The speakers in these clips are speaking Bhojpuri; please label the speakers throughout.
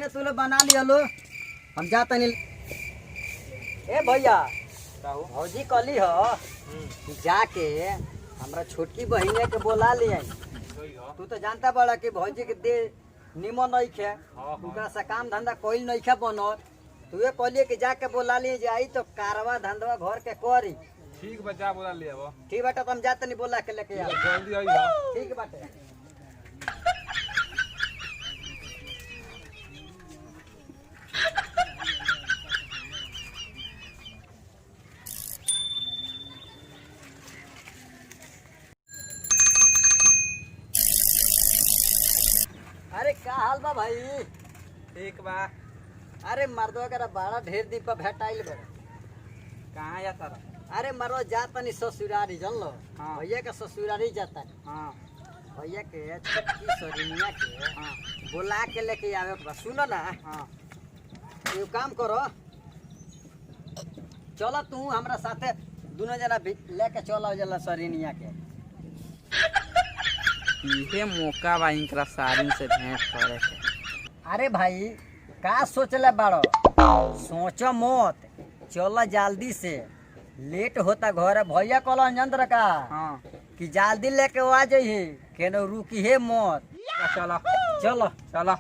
Speaker 1: पीने तू लोग बना लिया लो, हम जाते नहीं। ए भैया भौजी कली हो जाके हमरा छोटकी बहिने के बोला लिया। तू तो जानता बड़ा कि भौजी के दे निमन नहीं खे, उनका से काम धंधा कोई नहीं खे बनत। तू ये कहलिए कि जाके बोला लिए जाई तो कारवा धंधवा घर के करी।
Speaker 2: ठीक बच्चा बोला लिया वो।
Speaker 1: ठीक बाटे तो हम जाते नहीं बोला के लेके आओ।
Speaker 2: जल्दी आई बा।
Speaker 1: ठीक बाटे। अरे का हाल बा भाई?
Speaker 2: ठीक बा।
Speaker 1: अरे मर्दवा के बड़ा ढेर दिन पर भेटाइल बा।
Speaker 2: कहाँ जा तारा?
Speaker 1: अरे मरो जाता नहीं ससुरारी जान लो।
Speaker 2: हाँ।
Speaker 1: भैया के ससुरारी जाता।
Speaker 2: हाँ
Speaker 1: भैया के छोटकी सरिनिया के
Speaker 2: हाँ
Speaker 1: बोला के लेके आवे बा। सुनो ना,
Speaker 2: हाँ
Speaker 1: ये काम करो, चलो तू हमरा साथे दोनों जना लेके चलो जला सरिनिया के।
Speaker 2: ये मौका बा इनकरा सारिन से भेंट करे के।
Speaker 1: अरे भाई का सोचले बाड़ो? सोचो मत, चलो जल्दी से, लेट होता घर। भैया कहलो अंजंद्र का
Speaker 2: हाँ
Speaker 1: कि जल्दी लेके आ जाइए, केनो रुकी है मत।
Speaker 2: चलो
Speaker 1: चलो
Speaker 2: चलो।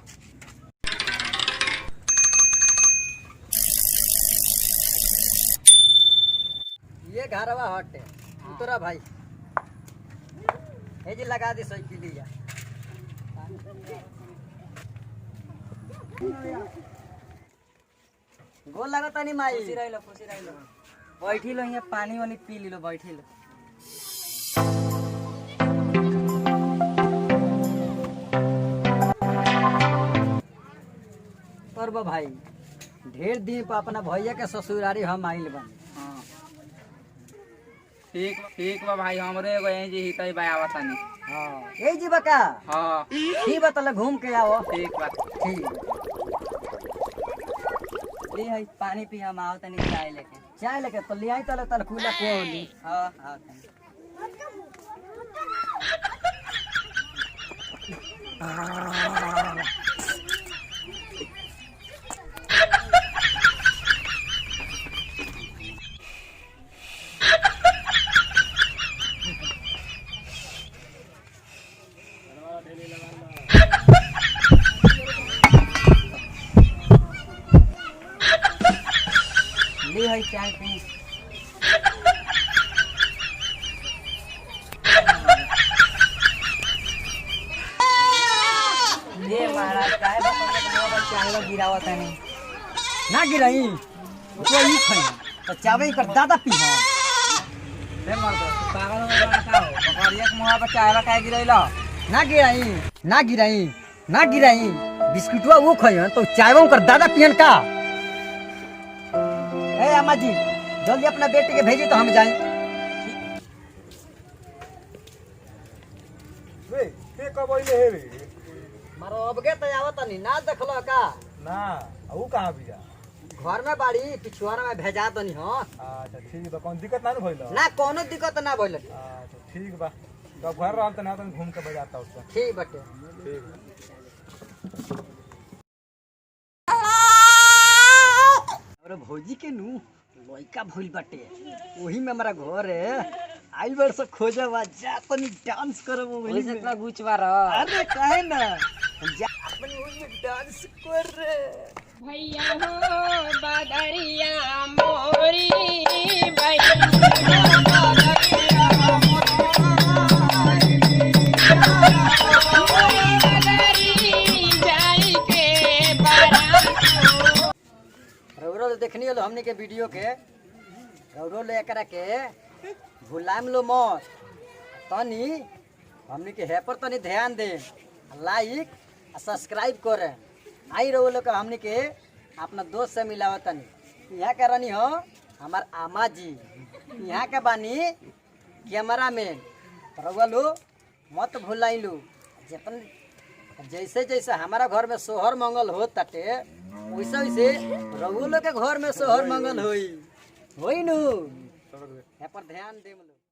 Speaker 1: ये घरवा हटे उतरा भाई। ये जी लगा दी साइकिलिया। गोल लगता नहीं माई।
Speaker 2: खुशी रहिलो, खुशी रहिलो। बैठी लो, यहाँ पानी वानी पी लो, बैठी लो।
Speaker 1: और बा भाई ढेर दिन पर अपना भैया के ससुरारी हम आइल बन।
Speaker 2: हाँ ठीक बा भाई, हमरे एगो यहीं जी हितई बा आवतानी।
Speaker 1: हाँ यही जी बका।
Speaker 2: हाँ
Speaker 1: ठीक बा, तले घूम के आओ।
Speaker 2: ठीक बा।
Speaker 1: ठीक
Speaker 2: ली है पानी पी, हम आवतानी चाय लेके।
Speaker 1: चाय लेके तो ले आई, तले तले खुला कोली।
Speaker 2: हाँ हाँ ली है चाय पी। ये महाराज चाय चाय गिरावत है नहीं
Speaker 1: ना गिराई तो ई खई तो चावे कर दादा पी। हां
Speaker 2: पागल का हो बकरिया के मुंह पर चाय का गिरैला।
Speaker 1: ना गिराई ना गिराई ना गिराई बिस्कुटवा वो खई तो चावों कर दादा पियन का। ए अम्मा जी जल्दी अपना बेटी के भेजी तो हम जाएं।
Speaker 3: वे के कब आइले हे रे?
Speaker 1: मारो अबगे तो आवत नहीं ना देखलो का।
Speaker 3: ना ऊ कहां बिया?
Speaker 1: घर में बाड़ी पिछुआरा में भेजा दनी। हां
Speaker 3: अच्छा ठीक बा, कौन दिक्कत ना भइल?
Speaker 1: ना कोनो दिक्कत ना भइल।
Speaker 3: अच्छा ठीक बा, तो घर रहम त ना त घूम के बजाता उसको।
Speaker 1: ठीक बटे।
Speaker 3: ठीक बा।
Speaker 1: अरे भौजी के नु लइका भइल बाटे, ओही में हमारा घर है आइल बार से खोजे बा जा तनी डांस करब ओही
Speaker 2: से
Speaker 1: में।
Speaker 2: का गुचवा र।
Speaker 1: अरे काहे ना जा अपनी ओही में डांस कर रे।
Speaker 4: भैया हो बदरिया मोरी भैया हो बदरिया मोरी जाई के बारात।
Speaker 1: रौरो देखनी हो हमने के वीडियो के, रौरो ले एकरा के भुलाम लो मत। तनी हमने के है पर तनी ध्यान दे, लाइक आ सब्सक्राइब करे। आई रहो लोग हमने के अपना दोस्त से मिलावा तनी। यहाँ के रानी हो हमार आमा जी, यहाँ के बानी कैमरा मैन। रउआ लो मत भुलाई लो, जतन जैसे जैसे हमारा घर में सोहर मंगल हो ताटे वैसे वैसे रउआ लोग के घर में सोहर मंगल होई नु। यहाँ पर ध्यान दे।